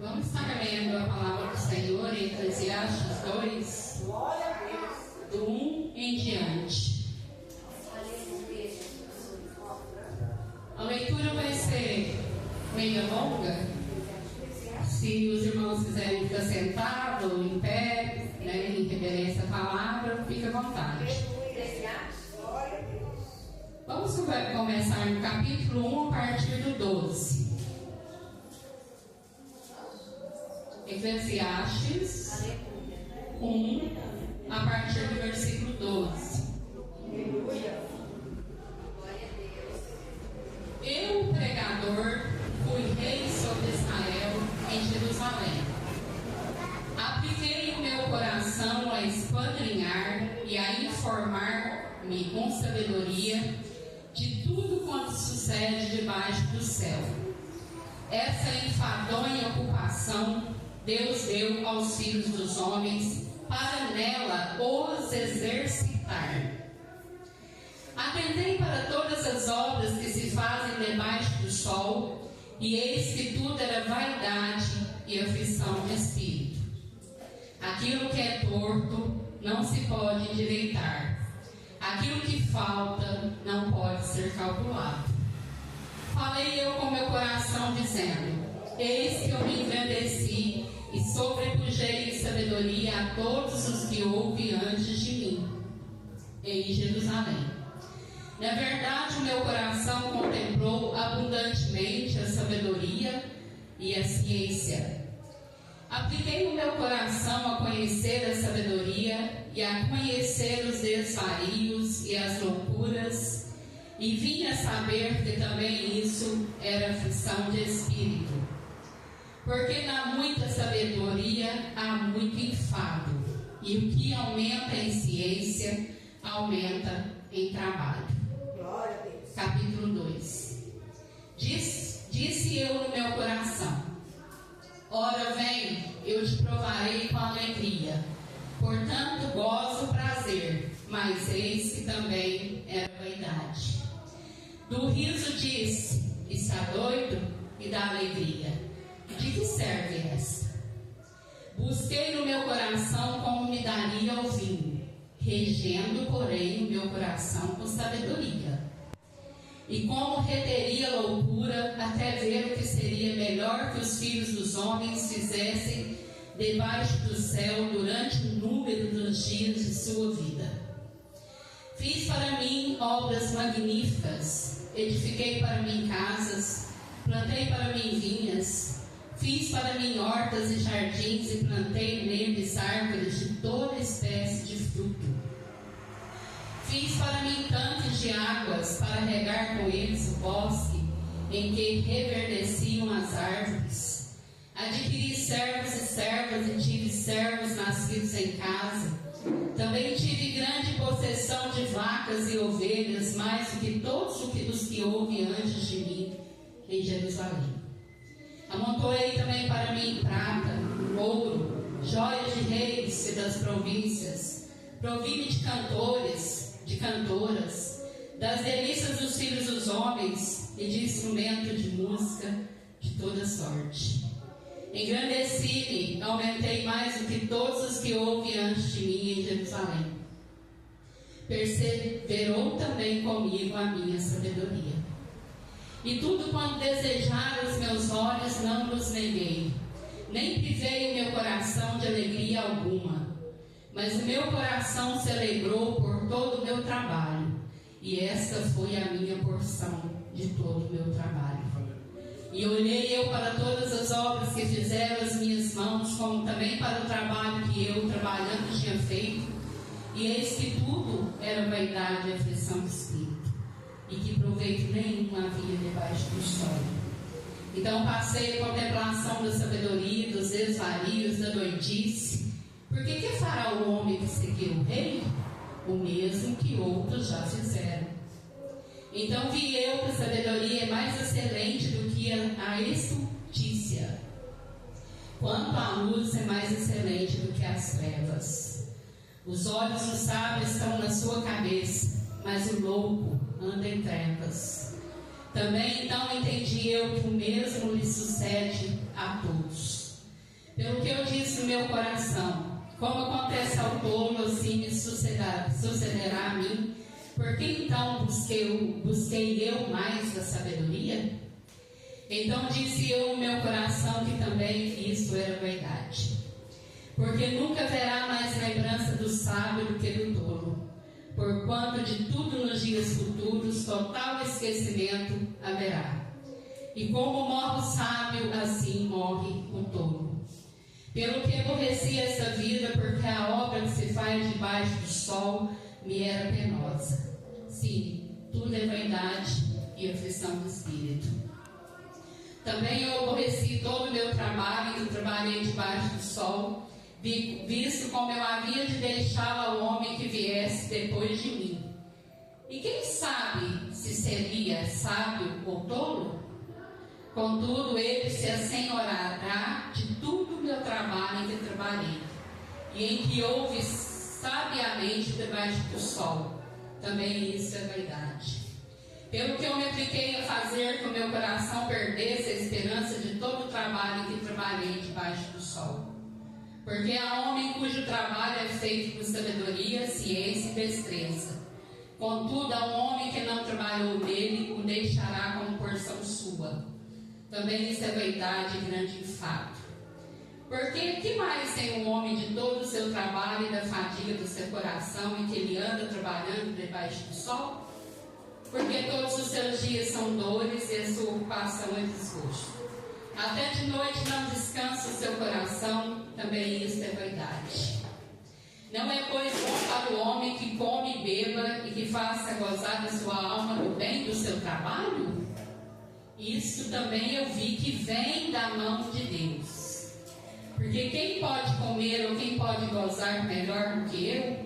Vamos estar lendo a palavra do Senhor em Eclesiastes 2, do 1 em diante. A leitura vai ser meio longa. Se os irmãos quiserem ficar sentados ou em pé, em reverência à palavra, fique à vontade. Vamos começar no capítulo 1 a partir do 12. Eclesiastes 1 a partir do versículo 12. Eu, pregador, fui rei sobre Israel em Jerusalém. Apliquei o meu coração a esquadrinhar e a informar-me com sabedoria de tudo quanto sucede debaixo do céu. Essa enfadonha ocupação Deus deu aos filhos dos homens para nela os exercitar. Atentei para todas as obras que se fazem debaixo do sol, e eis que tudo era vaidade e aflição de espírito. Aquilo que é torto não se pode endireitar. Aquilo que falta não pode ser calculado. Falei eu com meu coração, dizendo: eis que eu me engrandeci e sobrepujei em sabedoria a todos os que houve antes de mim em Jerusalém. Na verdade, o meu coração contemplou abundantemente a sabedoria e a ciência. Apliquei o meu coração a conhecer a sabedoria e a conhecer os desvarios e as loucuras, e vim a saber que também isso era aflição de espírito. Porque na muita sabedoria há muito enfado, e o que aumenta em ciência, aumenta em trabalho. Glória a Deus. Capítulo 2. Disse eu no meu coração: ora vem, eu te provarei com alegria. Portanto gozo prazer, mas eis que também era vaidade. Do riso disse: está doido? E da alegria: de que serve esta? Busquei no meu coração como me daria ao vinho, regendo, porém, o meu coração com sabedoria. E como reteria loucura, até ver o que seria melhor que os filhos dos homens fizessem debaixo do céu durante o número dos dias de sua vida. Fiz para mim obras magníficas, edifiquei para mim casas, plantei para mim vinhas, fiz para mim hortas e jardins e plantei neles árvores de toda espécie de fruto. Fiz para mim tanques de águas para regar com eles o bosque em que reverdeciam as árvores. Adquiri servos e servas e tive servos nascidos em casa. Também tive grande possessão de vacas e ovelhas, mais do que todos os que houve antes de mim em Jerusalém. Amontoei também para mim prata, ouro, joias de reis e das províncias. Provi-me de cantores, de cantoras, das delícias dos filhos dos homens e de instrumento de música de toda sorte. Engrandeci-me, aumentei mais do que todos os que houve antes de mim em Jerusalém. Perseverou também comigo a minha sabedoria. E tudo quanto desejaram os meus olhos não nos neguei, nem privei o meu coração de alegria alguma. Mas o meu coração se alegrou por todo o meu trabalho, e esta foi a minha porção de todo o meu trabalho. E olhei eu para todas as obras que fizeram as minhas mãos, como também para o trabalho que eu, trabalhando, tinha feito, e eis que tudo era vaidade e aflição de espírito, e que proveito nenhum havia debaixo do sol. Então passei a contemplação da sabedoria, dos desvarios, da doidice. Porque que fará o homem que seguir o rei? O mesmo que outros já fizeram. Então vi eu que a sabedoria é mais excelente do que a estultícia, quanto a luz é mais excelente do que as trevas. Os olhos do sábio estão na sua cabeça, mas o louco anda em trevas. Também então entendi eu que o mesmo lhe sucede a todos. Pelo que eu disse no meu coração, como acontece ao tolo, assim me sucederá a mim. Por que então busquei eu mais a sabedoria? Então disse eu no meu coração que também isso era verdade. Porque nunca haverá mais lembrança do sábio do que do tolo, porquanto de tudo nos dias futuros total esquecimento haverá. E como morre o sábio, assim morre o tolo. Pelo que aborreci essa vida, porque a obra que se faz debaixo do sol me era penosa. Sim, tudo é vaidade e aflição do espírito. Também eu aborreci todo o meu trabalho, que trabalhei debaixo do sol, visto como eu havia de deixá-lo ao homem que viesse depois de mim. E quem sabe se seria sábio ou tolo? Contudo, ele se assenhorará de todo o meu trabalho em que trabalhei, e em que houve sabiamente debaixo do sol. Também isso é verdade. Pelo que eu me apliquei a fazer que o meu coração perdesse a esperança de todo o trabalho em que trabalhei debaixo do sol. Porque há homem cujo trabalho é feito com sabedoria, ciência e destreza. Contudo, há um homem que não trabalhou nele, o deixará como porção sua. Também isso é verdade e grande fato. Porque que mais tem um homem de todo o seu trabalho e da fadiga do seu coração em que ele anda trabalhando debaixo do sol? Porque todos os seus dias são dores e a sua ocupação é desgosto. Até de noite não descansa o seu coração, também isso é verdade. Não é, pois, bom para o homem que come e beba e que faça gozar da sua alma do bem do seu trabalho? Isso também eu vi que vem da mão de Deus. Porque quem pode comer ou quem pode gozar melhor do que eu?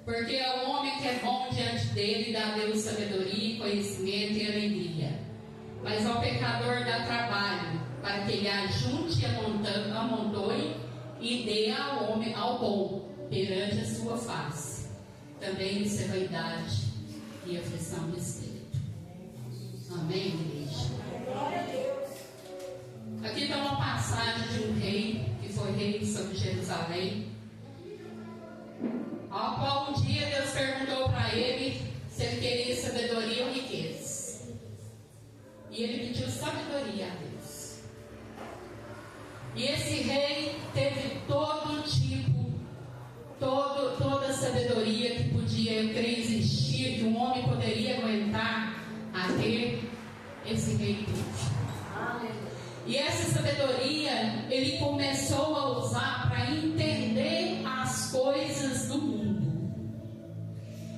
Porque ao homem que é bom diante dele dá Deus sabedoria, conhecimento e alegria. Mas ao pecador dá trabalho, para que ele ajunte, amontoe e dê ao homem, ao bom, perante a sua face. Também isso é vaidade e aflição do espírito. Amém, igreja? Glória a Deus. Aqui está uma passagem de um rei, que foi rei sobre Jerusalém, ao qual um dia Deus perguntou para ele se ele queria sabedoria ou riquezas. E ele pediu sabedoria a Deus. E esse rei teve todo tipo, toda a sabedoria que podia, eu creio, existir, que um homem poderia aguentar a ter. Esse rei teve. E essa sabedoria ele começou a usar para entender as coisas do mundo.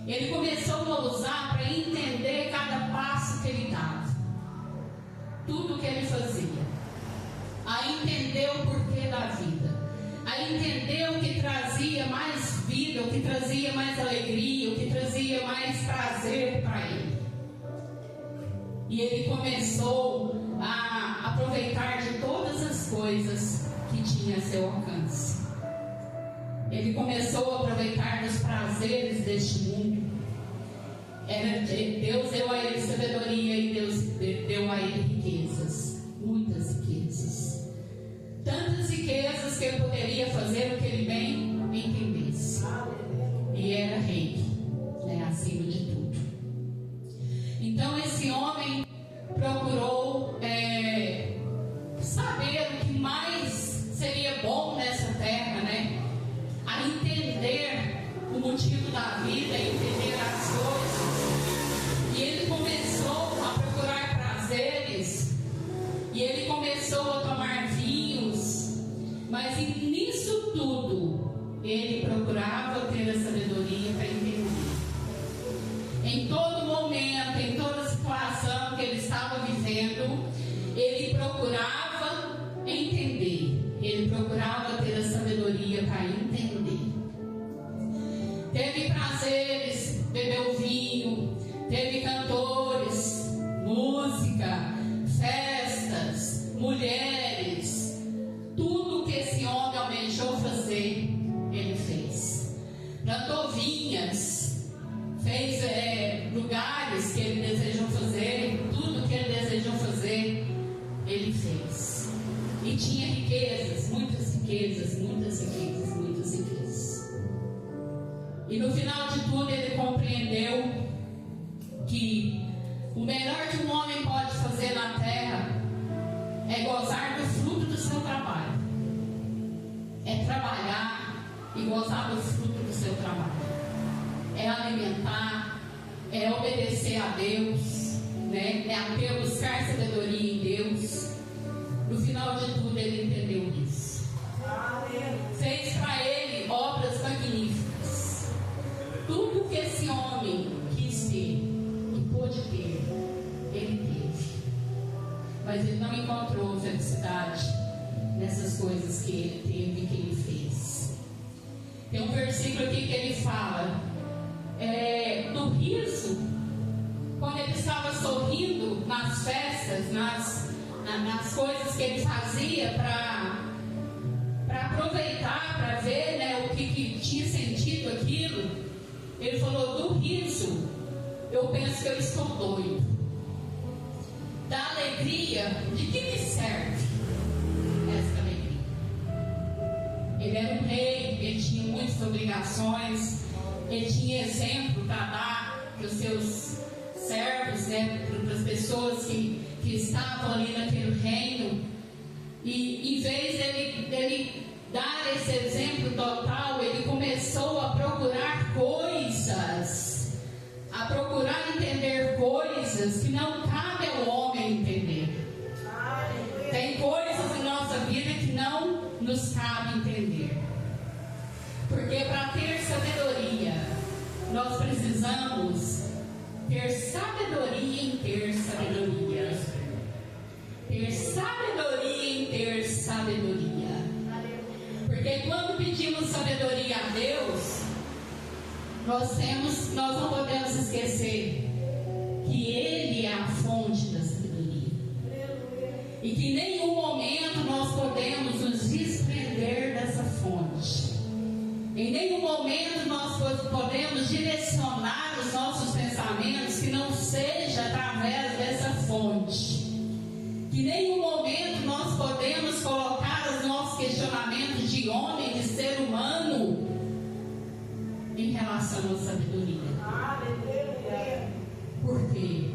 Ele começou a usar para entender cada passo que ele dava, tudo que ele fazia, a entender o porquê da vida, a entender o que trazia mais vida, o que trazia mais alegria, o que trazia mais prazer para ele. E ele começou a aproveitar de todas as coisas que tinha a seu alcance. Ele começou a aproveitar dos prazeres deste mundo. Deus deu a ele sabedoria e Deus deu a ele riquezas, muitas riquezas. Tantas riquezas que ele poderia fazer o que ele bem entendesse. E era rei, acima de tudo. Então esse homem procurou saber o que mais seria bom nessa terra, a entender o motivo da vida, entender as coisas. E ele começou a procurar prazeres, e ele começou a tomar vinhos, mas nisso tudo ele procurava ter a sabedoria para entender. Em todo momento, em toda situação que ele estava vivendo, ele procurava entender, ele procurava ter a sabedoria para entender. Teve prazeres, bebeu vinho, teve cantores, música, festas, mulheres, tudo que esse homem almejou fazer, ele fez. Plantou vinhas, fez lugares que ele desejou fazer, tudo que ele desejou fazer, ele fez. E tinha riquezas, muitas E no final de tudo ele compreendeu que o melhor que um homem pode fazer na terra é gozar do fruto do seu trabalho. É trabalhar e gozar do fruto do seu trabalho. É alimentar, é obedecer a Deus, né? É buscar sabedoria em Deus. No final de tudo ele entendeu isso. Fez para ele obras magníficas. Tudo que esse homem quis ter e pôde ter, ele teve. Mas ele não encontrou felicidade nessas coisas que ele teve e que ele fez. Tem um versículo aqui que ele fala do riso, quando ele estava sorrindo nas festas, nas coisas que ele fazia para aproveitar, para ver, né, o que tinha sentido aquilo. Ele falou: do riso eu penso que eu estou doido. Da alegria, de que me serve essa alegria? Ele era um rei, ele tinha muitas obrigações, ele tinha exemplo para dar para os seus servos, né, para as pessoas que estavam ali naquele reino. E em vez dele dar esse exemplo total, ele começou a procurar coisas, a procurar entender coisas que não cabe ao homem entender. Tem coisas em nossa vida que não nos cabe entender. Porque para ter sabedoria, nós precisamos ter sabedoria em ter sabedoria. Ter sabedoria em ter sabedoria. Porque quando pedimos sabedoria a Deus, nós não podemos esquecer que Ele é a fonte da sabedoria. E que em nenhum momento nós podemos nos desprender dessa fonte. Em nenhum momento nós podemos direcionar os nossos pensamentos que não seja através dessa fonte. Que em nenhum momento nós podemos colocar os nossos questionamentos de homem, de ser humano, em relação à sabedoria. Por quê?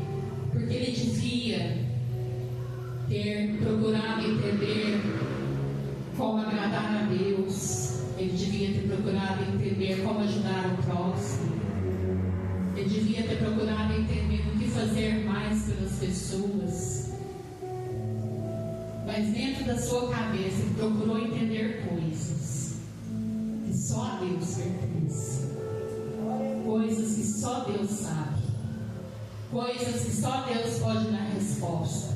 Porque ele devia ter procurado entender como agradar a Deus. Ele devia ter procurado entender como ajudar o próximo. Ele devia ter procurado entender o que fazer mais pelas pessoas. Mas dentro da sua cabeça ele procurou entender coisas que só a Deus pertence. Coisas que só Deus sabe. Coisas que só Deus pode dar resposta.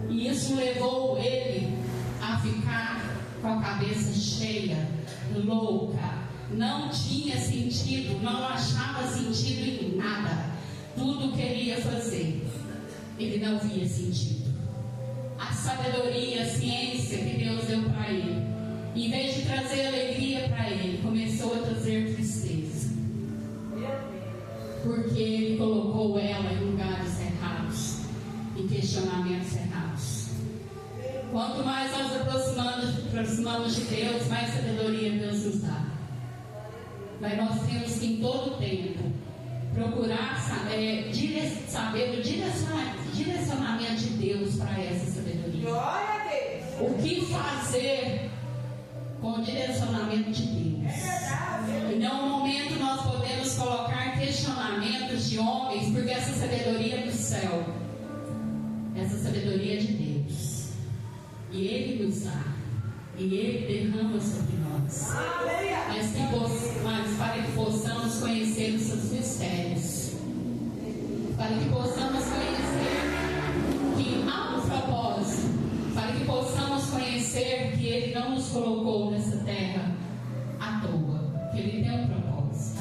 E isso levou ele a ficar com a cabeça cheia, louca. Não tinha sentido, não achava sentido em nada. Tudo queria fazer. Ele não via sentido. A sabedoria, a ciência que Deus deu para ele, em vez de trazer alegria para ele, começou a trazer tristeza. Porque ele colocou ela em lugares errados, em questionamentos errados. Quanto mais nós aproximamos de Deus, mais sabedoria Deus nos dá. Mas nós temos que, em todo tempo, procurar saber o direcionamento de Deus para essa sabedoria. Glória a Deus. O que fazer com o direcionamento de Deus? E não, no momento nós podemos colocar questionamentos de homens, porque essa sabedoria é do céu. Essa sabedoria é de Deus. E Ele nos dá. E Ele derrama sobre nós. Mas para que possamos conhecer os seus mistérios. Para que possamos conhecer que há um propósito. Para que possamos conhecer que Ele não nos colocou nessa terra à toa. Que Ele tem um propósito.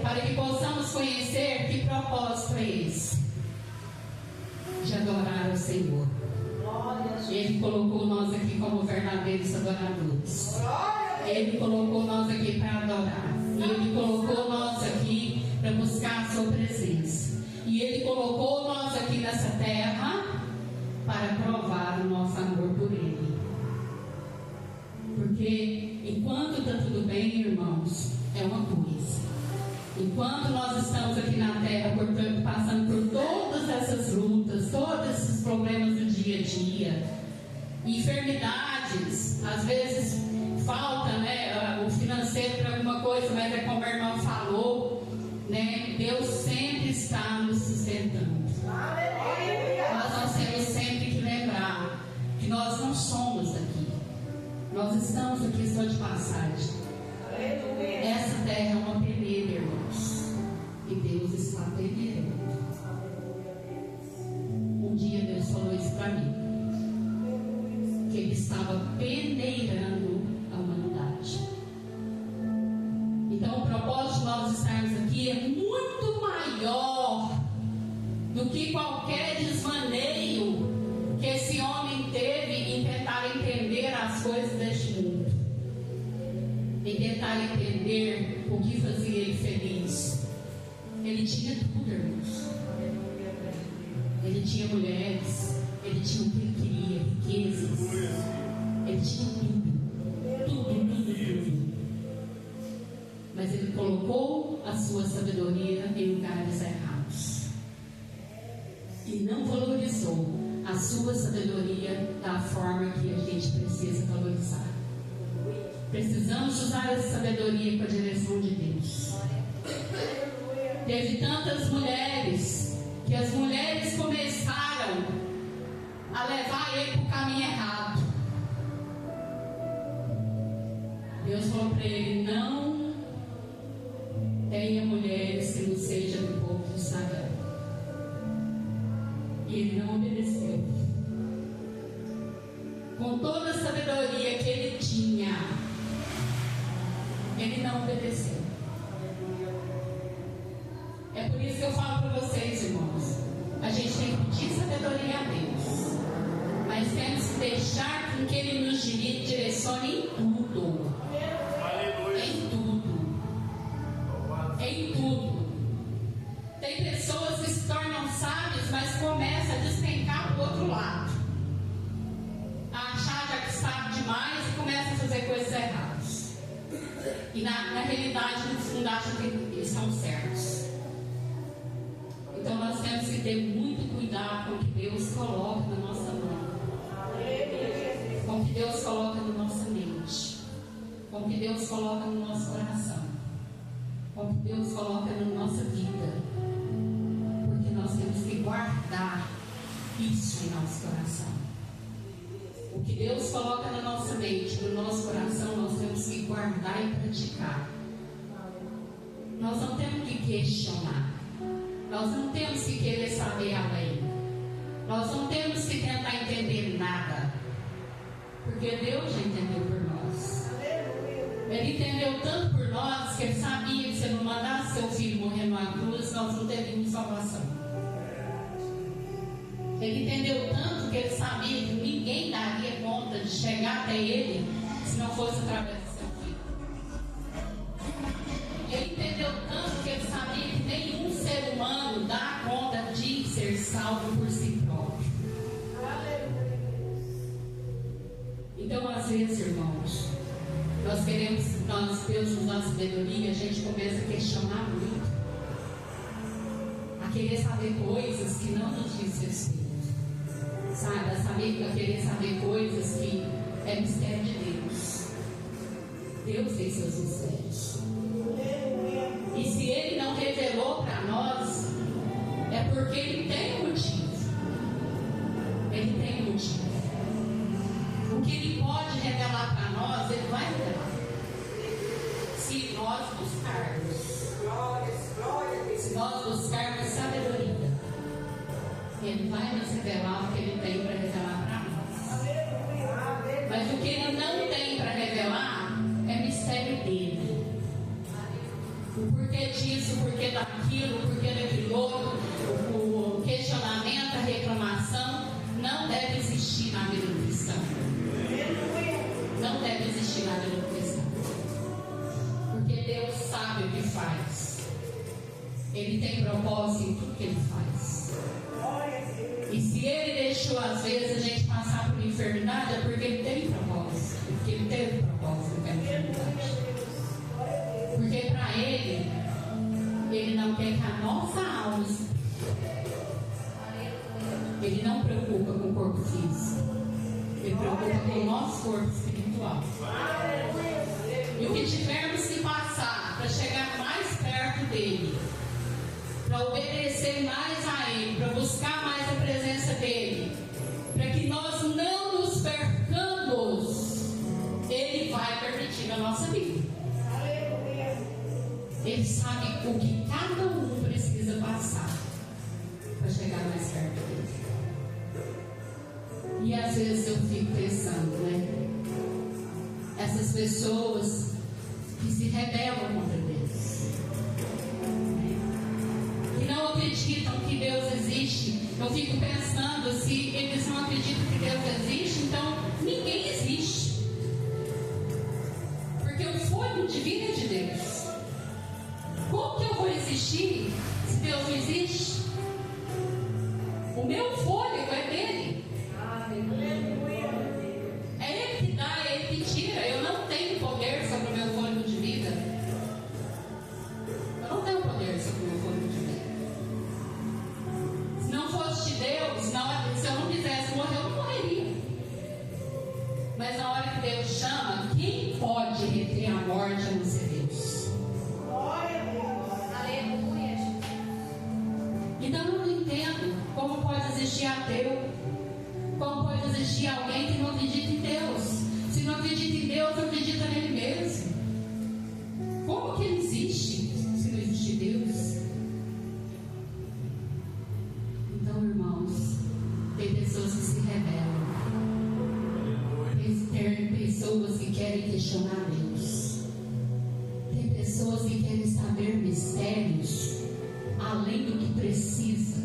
Para que possamos conhecer que propósito é esse. De adorar o Senhor. Ele colocou nós aqui como verdadeiros adoradores. Ele colocou nós aqui para adorar. E Ele colocou nós aqui para buscar a sua presença. E Ele colocou nós aqui nessa terra para provar o nosso amor por Ele. Porque enquanto está tudo bem, irmãos, é uma coisa. Enquanto nós estamos aqui na terra, portanto, passando por todas essas lutas, todos esses problemas do dia a dia, enfermidades, às vezes falta, né, o financeiro para alguma coisa, mas é como a irmã falou, né, Deus sempre está nos sustentando. Nós temos sempre que lembrar que nós não somos daqui, nós estamos aqui só de passagem. Essa terra é uma peneira, irmãos, e Deus está peneirando. Um dia Deus falou isso para mim, que Ele estava peneirando a humanidade. Então o propósito de nós estarmos aqui é muito maior do que qualquer desvaneio que esse homem teve em tentar entender as coisas deste mundo, em tentar entender o que fazia ele feliz. Ele tinha tudo, irmãos. Ele tinha mulheres, ele tinha o que ele queria, riquezas, ele tinha tudo. Mas ele colocou a sua sabedoria em lugares errados e não valorizou a sua sabedoria da forma que a gente precisa valorizar. Precisamos usar essa sabedoria com a direção de Deus. Teve tantas mulheres que as mulheres começaram a levar ele para o caminho errado. Deus falou para ele: não tenha mulheres que não sejam do povo de Israel. E ele não obedeceu. Com toda a sabedoria que ele tinha, ele não obedeceu. É por isso que eu falo para vocês, irmãos, a gente tem que pedir sabedoria a Deus, mas temos que deixar com que Ele nos direcione em tudo. Em tudo. Em tudo. Tem pessoas que se tornam sábias, mas começam a despencar para o outro lado, a achar já que sabe demais e começa a fazer coisas erradas. E na realidade, no fundo, acham que eles são certos. Então nós temos que ter muito cuidado com o que Deus coloca na nossa mão, com o que Deus coloca na nossa mente, com o que Deus coloca no nosso coração, com o que Deus coloca na nossa vida, porque nós temos que guardar isso em nosso coração. O que Deus coloca na nossa mente, no nosso coração, nós temos que guardar e praticar. Nós não temos que questionar. Nós não temos que querer saber além. Nós não temos que tentar entender nada. Porque Deus já entendeu por nós. Ele entendeu tanto por nós que Ele sabia que se Ele não mandasse seu filho morrer numa cruz, nós não teríamos salvação. Ele entendeu tanto que Ele sabia que ninguém daria conta de chegar até Ele se não fosse através do seu filho. Ele entendeu tanto que Ele sabia que nenhum ser humano dá conta de ser salvo por si próprio. Então, às vezes, irmãos, Deus nos dá sabedoria, a gente começa a questionar muito, a querer saber coisas que não nos diz respeito, sabe? A querer saber coisas que é mistério de Deus. Deus tem seus mistérios. E se Ele não revelou para nós, é porque Ele tem um motivo. Ele tem um motivo. O que Ele pode revelar para nós, Ele vai revelar. Se nós buscarmos. Se nós buscarmos sabedoria, Ele vai nos revelar o que Ele tem para revelar para nós. Mas o que Ele não tem para revelar é mistério dele. O porquê disso, o porquê daquilo, o porquê daquilo outro, o questionamento, a reclamação, não deve existir na vida do cristão. Não deve existir na vida do cristão. Porque Deus sabe o que faz. Ele tem propósito em tudo que Ele faz. E se Ele deixou às vezes a gente passar por enfermidade, é porque Ele tem propósito. Porque Ele teve propósito com a enfermidade. Porque para Ele Ele não quer que a nossa alma, Ele não preocupa com o corpo físico, Ele preocupa com o nosso corpo espiritual. E o que tivermos que passar para chegar mais perto dEle, para obedecer mais a Ele, para buscar mais a presença dEle, para que nós não nos percamos, Ele vai permitir na nossa vida. Ele sabe o que cada um precisa passar para chegar mais perto dele. E às vezes eu fico pensando, né? Essas pessoas que se rebelam contra Deus, que não acreditam que Deus existe. Eu fico pensando, se eles não acreditam que Deus existe, então ninguém existe. Porque o fôlego divino é de Deus. Como que eu vou existir se Deus não existe? O meu fôlego é dele. É Ele que dá, é Ele que tira. Eu não tenho poder sobre o meu fôlego de vida. Eu não tenho poder sobre o meu fôlego de vida. Se não fosse de Deus, se eu não quisesse morrer, eu não morreria. Mas na hora que Deus chama, quem pode reter a morte a não ser Deus? Então eu não entendo como pode existir ateu, como pode existir alguém que não acredita em Deus. Se não acredita em Deus, não acredita nele mesmo. Como que ele existe se não existe Deus? Então, irmãos, tem pessoas que se rebelam, tem pessoas que querem questionar Deus, tem pessoas que querem saber mistérios além do que precisa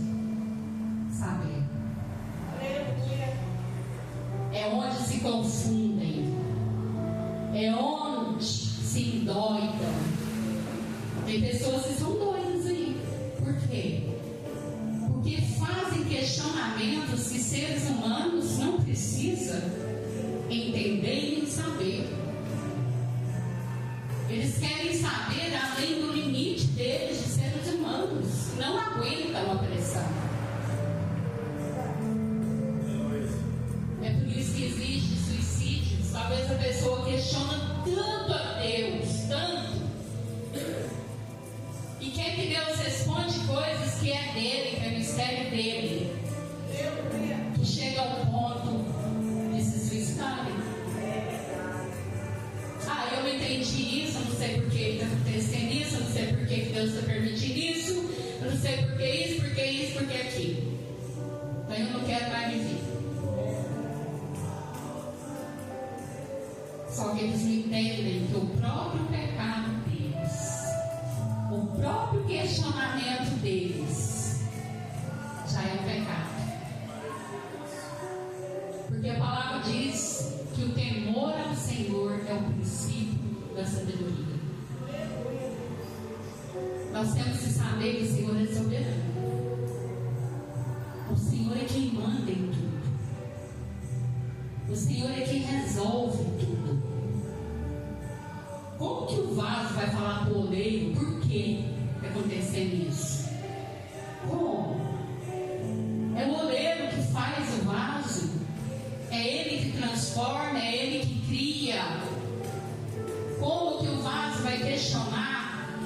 saber. É onde se confundem, é onde se endoidam. Tem pessoas que são doidas aí. Por quê? Porque fazem questionamentos que seres humanos não precisam entender nem saber. Eles querem saber além do limite deles de seres humanos. Não aguentam a pressão. É por isso que existe suicídios. Talvez a pessoa questiona tanto a Deus, tanto, e quer que Deus responde coisas que é dele, que é mistério dele, que chega ao ponto de se suicidarem. Eu não entendi isso, eu não sei por que está acontecendo isso, eu não sei por que Deus está permitindo isso, eu não sei por que isso, por que isso, por que aquilo. Então eu não quero mais viver. Só que eles não entendem que o próprio pecado deles, o próprio questionamento deles, já é um pecado. Porque a palavra diz que o temor ao Senhor é o princípio da sabedoria. Nós temos que saber que o Senhor é soberano. O Senhor é quem manda em tudo. O Senhor é quem resolve tudo. Como que o vaso vai falar para o oleiro por que está acontecendo isso? Como? É o oleiro que faz o vaso. É Ele que transforma, é Ele que cria. Como que o vaso vai questionar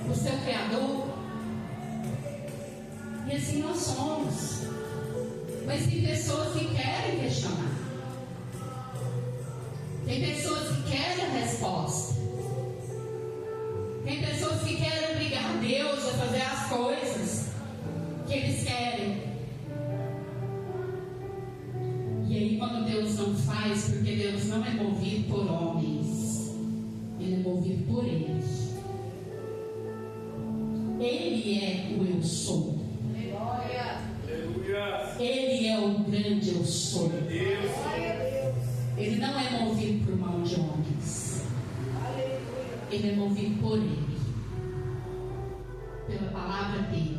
o seu Criador? E assim nós somos. Mas tem pessoas que querem questionar. Tem pessoas que querem a resposta. Tem pessoas que querem obrigar Deus a fazer as coisas que eles querem. E aí quando Deus não faz, porque Deus não é movido por homens, Ele é movido por Ele. Ele é o eu sou. Ele é o grande eu sou. Ele não é movido por mão de homens. Ele é movido por Ele, pela palavra dEle.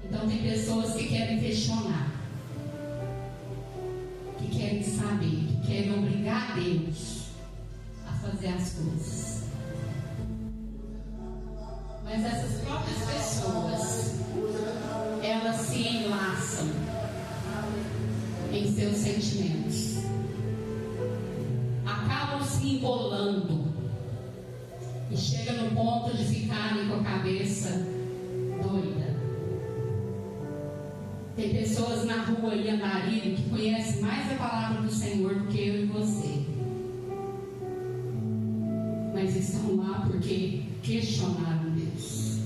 Então tem pessoas que querem questionar, que querem saber, que querem obrigar Deus a fazer as coisas. elas se enlaçam em seus sentimentos, acabam se embolando e chega no ponto de ficarem com a cabeça doida. Tem pessoas na rua e andarilho que conhecem mais a palavra do Senhor do que eu e você, mas estão lá porque questionaram Deus,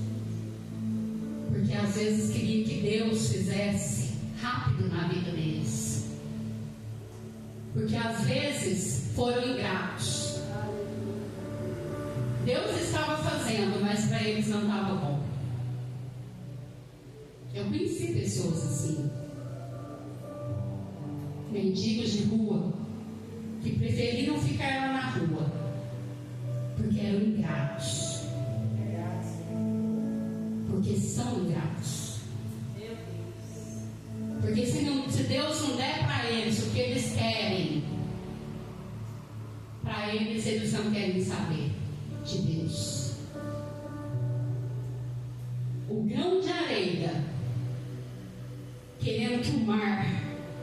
porque às vezes queriam que Deus fizesse rápido na vida deles, porque às vezes foram ingratos. Deus estava fazendo, mas para eles não estava bom. Eu conheci pessoas assim, mendigos de rua, que preferiram ficar lá na rua porque eram ingratos, porque são ingratos, porque se Deus não der para eles o que eles querem, para eles não querem saber de Deus. O grão de areia querendo que o mar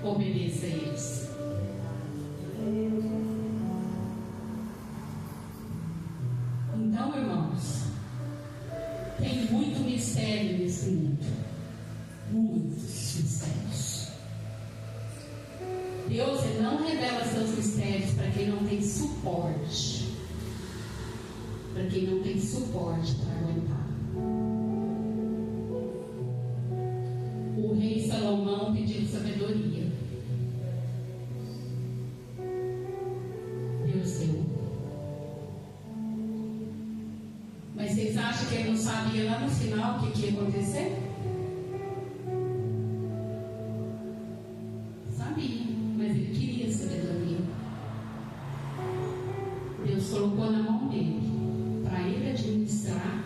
obedeça a eles. Então, irmãos, tem muito mistério nesse mundo, muitos mistérios. Deus, ele não revela seus mistérios para quem não tem suporte, para quem não tem suporte para aguentar. O rei Salomão pediu sabedoria. Deus deu. Mas vocês acham que ele não sabia lá no final o que ia acontecer? Sabia, mas ele queria sabedoria. Deus colocou na mão dele para ele administrar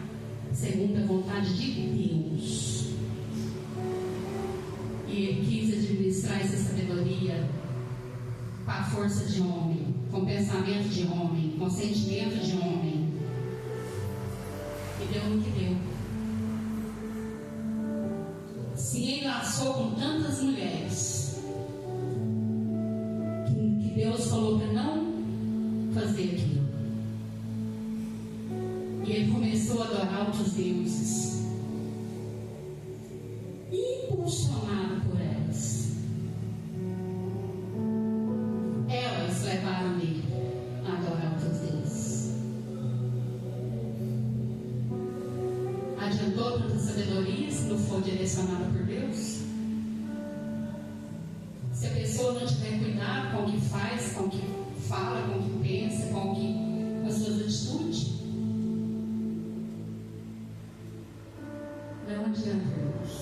segundo a vontade de Deus. E ele quis administrar essa sabedoria com a força de homem, com pensamento de homem, com sentimento de homem. E deu no que deu. Se enlaçou com tantas mulheres que Deus falou para não fazer aquilo. E ele começou a adorar outros deuses, impulsionado por elas. Elas levaram ele a adorar outros deuses. Adiantou tanta sabedoria se não for direcionada por Deus? Se a pessoa não tiver cuidado com o que faz, com o que fala, com o que pensa, com as suas atitudes, não adianta, irmãos.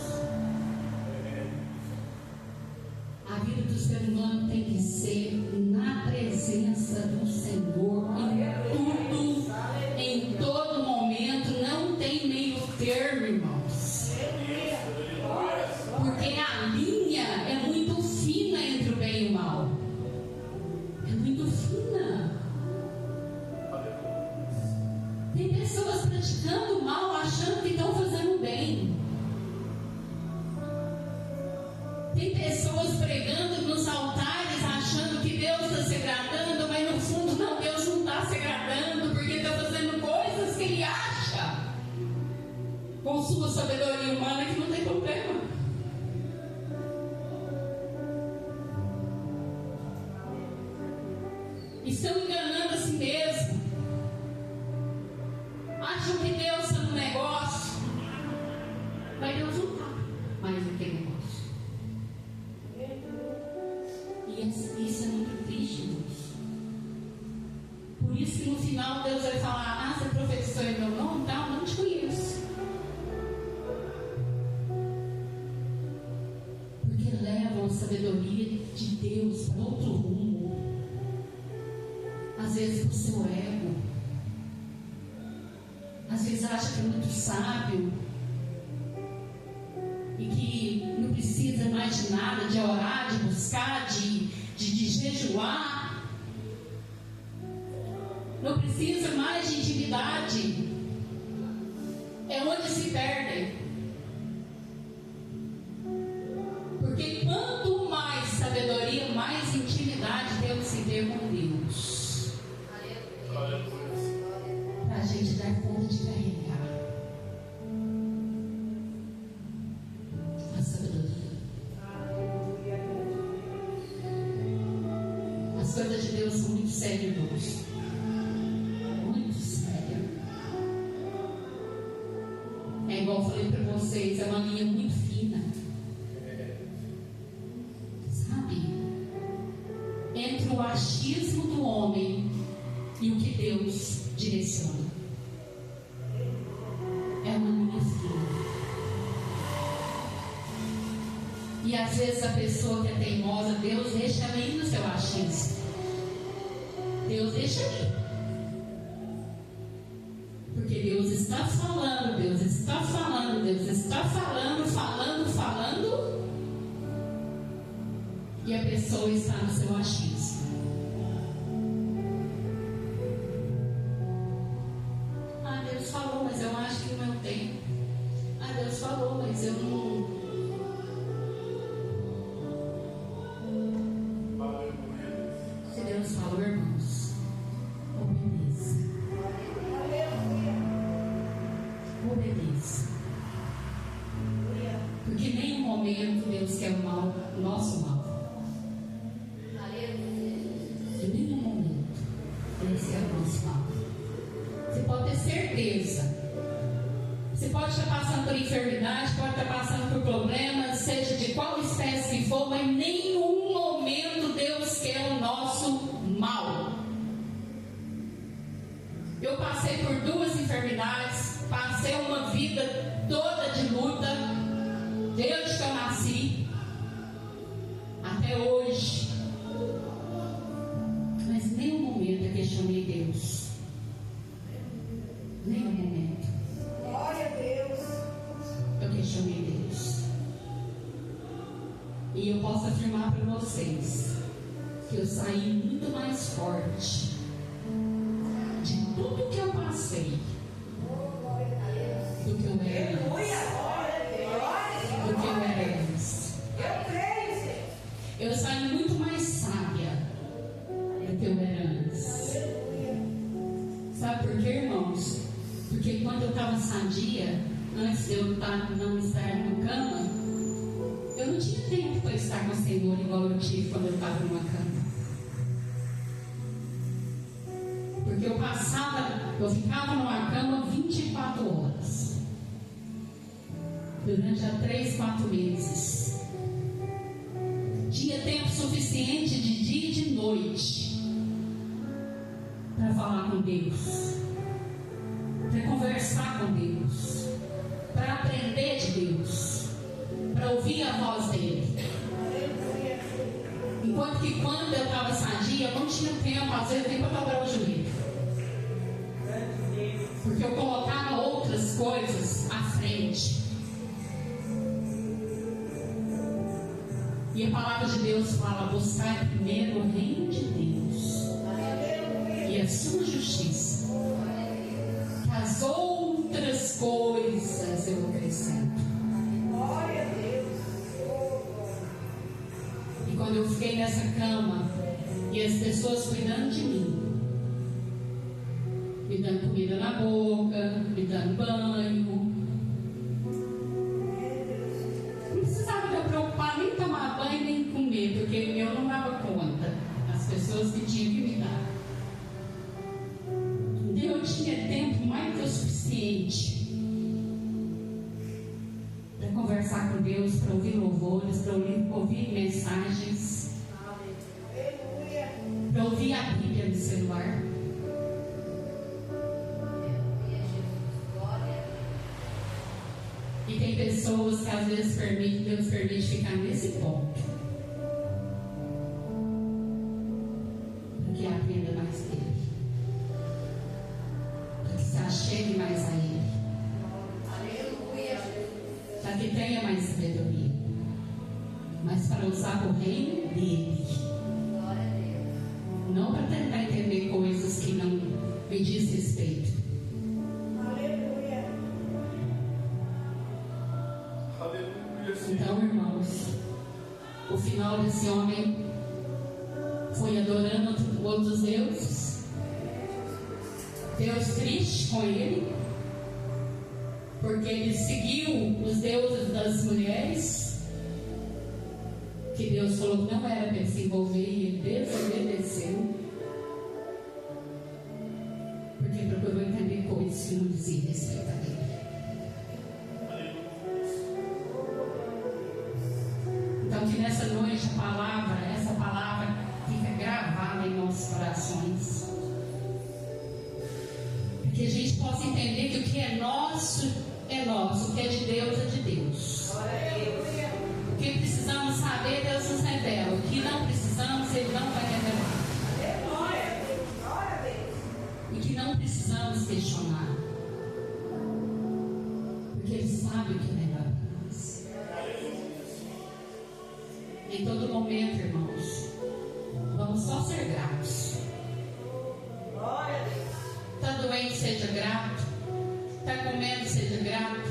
A vida do ser humano tem que ser na presença do Senhor em tudo, em todo momento. Não tem meio termo, irmãos, porque a linha é muito fina entre o bem e o mal. É muito fina. Tem pessoas praticando o mal achando que estão fazendo bem. Tem pessoas pregando nos altares achando que Deus está se agradando, mas no fundo não, Deus não está se agradando, porque está fazendo coisas que ele acha, com sua sabedoria humana, que não tem problema. Estão enganando a si mesmo. Acham que Deus está no negócio, mas Deus não está mais naquele negócio. E isso é muito triste, irmãos. Por isso que no final Deus vai falar: ah, você profetizou em meu nome? Tá, não te conheço. Porque levam a sabedoria de Deus para outro rumo. Às vezes para o seu ego. Às vezes acha que é muito sábio e que não precisa mais de nada, de orar, de buscar, de jejuar. Não precisa mais de intimidade. É onde se perdem. coisas de Deus são muito sérias, irmãos. Muito sérias. É igual eu falei para vocês, é uma linha muito fina. Sabe? Entre o achismo do homem e o que Deus direciona. É uma linha fina. E às vezes a pessoa que é teimosa, Deus deixa ela ir no seu achismo. Deus deixa ir. Porque Deus está falando, Deus está falando, Deus está falando, falando. E a pessoa está no seu achismo. Ah, Deus falou, mas eu acho que não tem. Ah, Deus falou, mas eu não. Se Deus falou, irmãos, obedeça. Obedeça. Porque em nenhum momento Deus quer o mal, o nosso mal. Em nenhum momento Deus quer o nosso mal. Você pode ter certeza. Você pode estar passando por enfermidade, pode estar passando por problemas, seja de qual espécie que for, mas em nenhum momento Deus quer o nosso mal. Eu passei por 2 enfermidades, passei uma vida toda de luta, desde que eu nasci até hoje. Mas em nenhum momento eu questionei Deus. Nenhum momento. Glória a Deus. Eu questionei Deus. E eu posso afirmar para vocês que eu saí muito mais forte de tudo que eu passei do que eu era antes. Do que eu era antes. Eu creio, Senhor. Eu saí muito mais sábia do que eu era antes. Sabe por quê, irmãos? Porque quando eu estava sadia, antes de eu não estar na cama, eu não tinha tempo para estar com o Senhor igual eu tive quando eu estava numa cama. Porque eu ficava numa cama 24 horas. Durante 3, 4 meses. Tinha tempo suficiente de dia e de noite para falar com Deus, para conversar com Deus, para aprender de Deus, para ouvir a voz dele. Enquanto que quando eu estava sadia, eu não tinha tempo, às vezes, nem para dobrar o joelho, porque eu colocava outras coisas à frente. E a palavra de Deus fala: buscar primeiro o reino de Deus e a sua justiça, que as outras coisas eu acrescento. Glória a Deus. E quando eu fiquei nessa cama e as pessoas cuidando de mim, me dando comida na boca, me dando banho, não precisava de eu preocupar nem tomar banho nem comer, porque eu não dava conta. As pessoas que tinham que me dar. Então eu tinha tempo mais que o suficiente para conversar com Deus, para ouvir louvores, para ouvir mensagens, para ouvir a Bíblia no celular. E tem pessoas que às vezes Deus permite ficar nesse ponto, para que aprenda mais dele, para que se achegue mais a ele, para que tenha mais sabedoria, mas para usar o reino dele, não para tentar entender coisas que não me diz respeito. Então, irmãos, o final desse homem foi adorando outros deuses, Deus triste com ele, porque ele seguiu os deuses das mulheres, que Deus falou que não era para ele se envolver e ele desobedeceu. Porque procurou entender coisas que não diziam respeito a ele. Então que nessa noite essa palavra fica gravada em nossos corações. Que a gente possa entender que o que é nosso, o que é de Deus. O que precisamos saber, Deus nos revela. O que não precisamos, Ele não vai revelar. E que não precisamos questionar. Porque Ele sabe o que é melhor para nós. Em todo momento, irmãos, vamos só ser gratos. Está doente, seja grato. Está comendo, seja grato.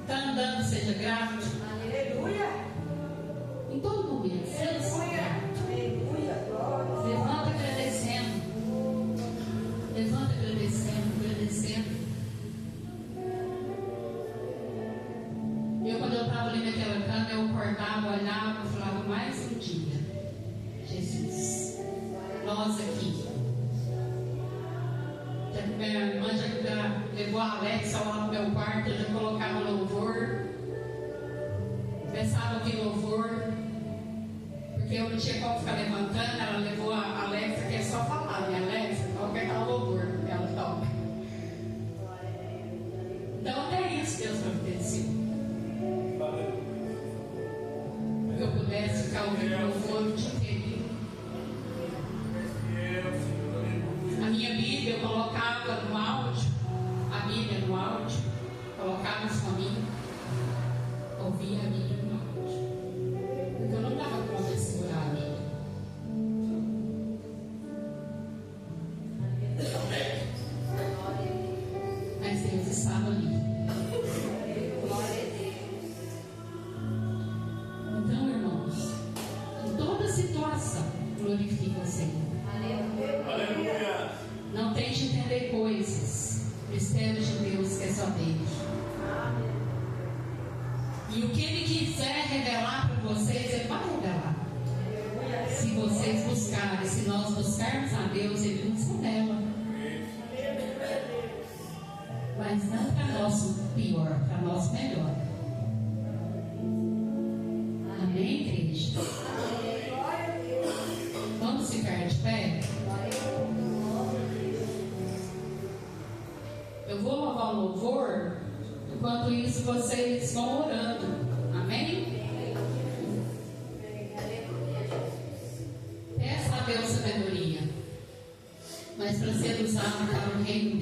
Está andando, seja grato. Aleluia. Em todo momento, seja grato. Levanta agradecendo. Levanta agradecendo. Quando eu estava ali naquela cama, eu acordava, olhava e falava: mais um dia, Jesus, nós aqui. Minha irmã já levou a Alexa lá no meu quarto, eu já colocava louvor, pensava em louvor, porque eu não tinha como ficar levantando. Ela levou a Alexa, que é só falar, né? Alexa, toca aquela louvor, ela toca. Então até isso Deus providenciou. Que eu pudesse ficar ouvindo louvor o dia inteiro. A minha Bíblia eu colocava no áudio, colocava isso na minha, ouvia a Bíblia no áudio, porque eu não dava conta de segurar a Bíblia. Mas Deus estava ali. Então, irmãos, em toda situação, glorifica o Senhor. Aleluia. Não tente entender coisas, mistérios de Deus que é só Deus. E o que Ele quiser revelar para vocês, Ele vai revelar. Se vocês buscarem, se nós buscarmos a Deus, Ele nos revela. Mas não para nosso pior, para nosso melhor. Amém, igreja? Vamos ficar de pé? Eu vou louvar o louvor, enquanto isso vocês vão orando. Amém? Peça a Deus sabedoria, mas para ser usado para o reino